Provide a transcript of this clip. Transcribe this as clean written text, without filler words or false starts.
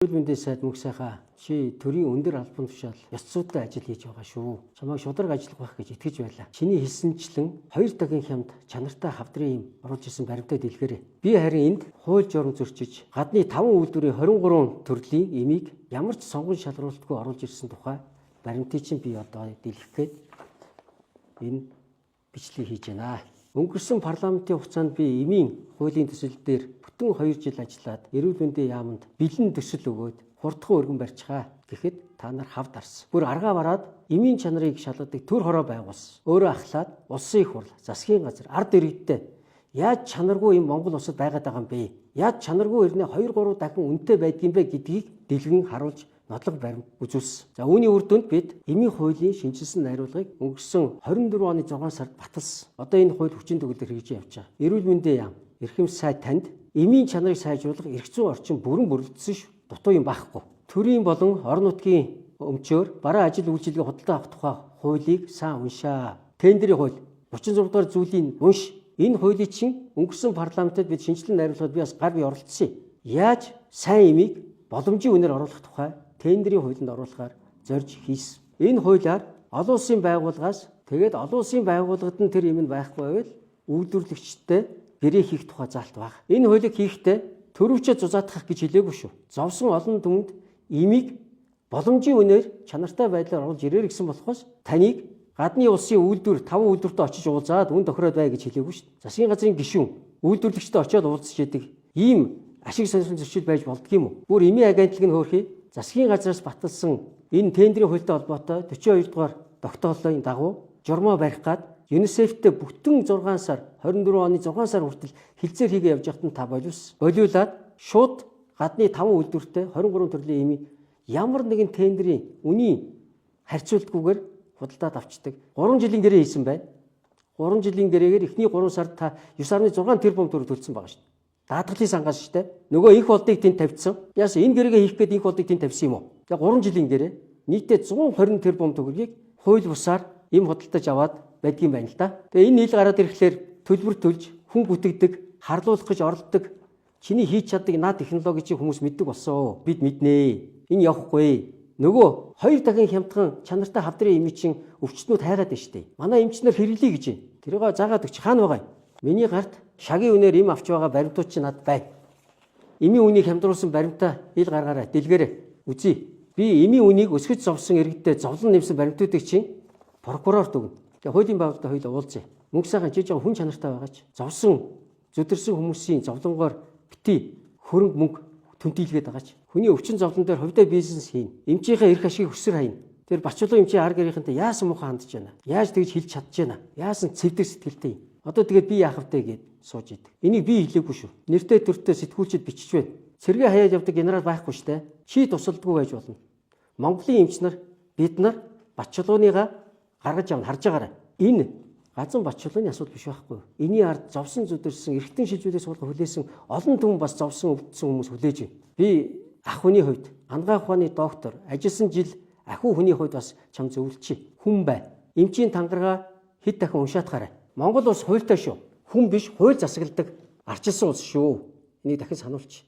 Эрүүл мэндийн сайд мөнх сайхаа чи төрийн өндөр албан тушаал ёс зүйтэй ажил хийж байгаа шүү. Чамайг шударга ажиллах байх гэж итгэж байлаа. Чиний хэлсэнчлэн 2 дахин хямд чанартай хавдрын юм оруулж исэн баримтаа дэлгэрээ. Би харин энд хууль журам зөрчиж гадны 5 үйлдвэрийн 23 төрлийн имийг ямар ч сонгон шалруулалтгүй оруулж ирсэн тухай баримтыг чинь би одоо дэлгэх гээд энэ бичлэг хийж байна. Өнгөрсөн парламентын хугацаанд би эмийн хуулийн төсөл дээр бүтэн 2 жил ажиллаад эрүүл мэндийн яамд бэлэн төсөл өгөөд хурдхан өргөн барьчихаа гэхэд та нар хавд арсан. Бүр аргаа бараад эмийн чанарыг шалгадаг төр хороо байгуулсан. Өөрөө ахлаад улсын их хурл, засгийн газар, ард иргэдтэй яаж чанаргүй юм Монгол улсад байгаад байгаа юм бэ? Яаж чанаргүй ирнэ 2-3 дахин үнэтэй байдгийм бэ гэдгийг дэлгэн харуулж нотлог баримт үзүүлсэн. За үүний үр дүнд бид эмийн хуулийн шинжилсэн найруулгыг өнгөрсөн 24 оны 6 сард баталсан. Одоо энэ хууль хүчин төгөлдөр хийж явж байгаа. Эрүүл мэндийн яам, эрхэм сайд танд эмийн чанарыг сайжруулах эрх зүйн орчин бүрэн бүрэлдсэн ш. Дутуу юм байхгүй. Төрийн болон орон нутгийн өмчөөр бараа ажил үйлчилгээ худалдаа авах тухай хуулийг сайн уншаа. Тендерийн хууль 36 дугаар зүйлийг унш. Энэ хуулийг чинь өнгөрсөн парламентод бид шинжилэн найруулгад би бас гар бие оролцсон юм. Яаж сайн эмийг боломжийн үнээр оруулах тухай тендерийн хуулинд оруулахаар зорж хийсэн. Энэ хуулиар олон улсын байгууллагаас тэгээд олон улсын байгууллагад нь тэр юм нь байхгүй байвал үйлдвэрлэгчтэй гэрээ хийх тухай заалт баг. Энэ хуулийг хийхдээ төрөвчөд зузаатгах гэж хэлээгүй шүү. Зовсон олон түмэнд имийг боломжийн үнээр чанартай байдлаар оруулж ирээр гэсэн болохоос таныг гадны улсын үйлдвэр 5 үйлдвэртээ очиж уулзаад үн тохироод бай гэж хэлээгүй шүү. Засгийн газрын гишүүн үйлдвэрлэгчтэй очиод уулзч яадаг ийм ашиг сонирхол зөрчил байж болдго юм уу? Бүр эмийн агентлаг нь хөөрхий засгийн газраас баталсан энэ тендерийн хуультай холбоотой 42 дугаар тогтооллын дагуу журмаа барих гад ЮНИСЕФ-тэй бүтэн 6 сар 24 оны 6 сар хүртэл хилцээр хийгээ явж байхад нь та болиулаад шууд гадны 5 үйлдвэртэй 23 төрлийн эмийн ямар нэгэн тендерийн үнийн харьцуултгүйгээр худалдаад авчдаг. 3 жилийн гэрээ хийсэн байна. 3 жилийн гэрээгээр эхний 3 сард та 9.6 тэрбум төгрөг төлсөн байгаа шүү дээ. Даатгалын сангаас шүү дээ. Нөгөө их болдыг тэнд тавьчихсан. Яасан энэ гэрээгээ хийх гээд их болдыг тэнд тавьсан юм уу? За 3 жилийн гэрээ нийтдээ 120 тэрбум төгрөгийг хууль бусаар эм худалдаж аваад байдгийн байна л да. Тэгээ энэ ил гараад ирэхлээр төлбөр төлж хүн бүтгэдэг, харлуулах гэж оролддог, чиний хийж чаддаг наад технологи чи хүмүүс мэддэг болсон. Бид мэднэ. Энэ явахгүй. Нөгөө 2 дахин хямдхан чанартай хавдрын эмийн чин өвчтнүүд хайгаад байна шүү дээ. Манай эмчнэр хэрэглэе гэж байна. Тэрийг заагаад өгч хаана байгаа юм? Миний гарт шагийн үнээр эм авч байгаа баримтууд чи над бай. Эмийн үнийг хямдруулсан баримтаа ил гаргаарай, дэлгэрээ. Үзье. Би эмийн үнийг өсгөж зовсон иргэдтэй зовлон нэмсэн баримтуудыг чинь прокурорт өгнө. Тэгээ хуулийн байгууллагатай хоёул уулзъя. Мөнх сайхан чи жоохон хүн чанартай байгаа ч зовсон, зүдэрсэн хүмүүсийн зовлонгоор бити хөрөнгө мөнгө түнтийлгээд байгаа ч. Хүний өвчин зовлон дээр хувьдаа бизнес хийн. Эмчийнхээ эрх ашигыг өсөр хайн. Тэр бачулуу эмчийн ар гэрийнхэнтэй яасан муухай хандж байна? Яаж тэгж хэлж чадж байна? Яасан цэвдэг сэтгэлтэй? Одоо тэгээд би яах вэ гэд сууж идэг. Энийг би хэлээгүй шүү. Нэртэй төртөө сэтгүүлчд бичиж байна. Цэргээ хаяад явдаг генерал байхгүй шүү дээ. Чи тусалдгүй байж болно. Монголын эмч нар бид нар бачулууныгаа гаргаж явна харж байгаарай. Энэ газан бачулууны асуудал биш байхгүй юу? Эний ард зовсон зүдэрсэн эргэтэн шилжүүлэх суулга хүлээсэн олон түмэн бас зовсон өвдсөн хүмүүс хүлээж байна. Би ах хүний хувьд ангаах ухааны доктор ажилласан жил ахиу хүний хувьд бас чам зөвлөчий. Хүн бай. Эмчийн тангараа хэд дахин уншаатгаарай. Монгол улс хуультай шүү. Хүн биш хууль засагладаг арчилсан улс шүү. Энийг дахин сануулчих.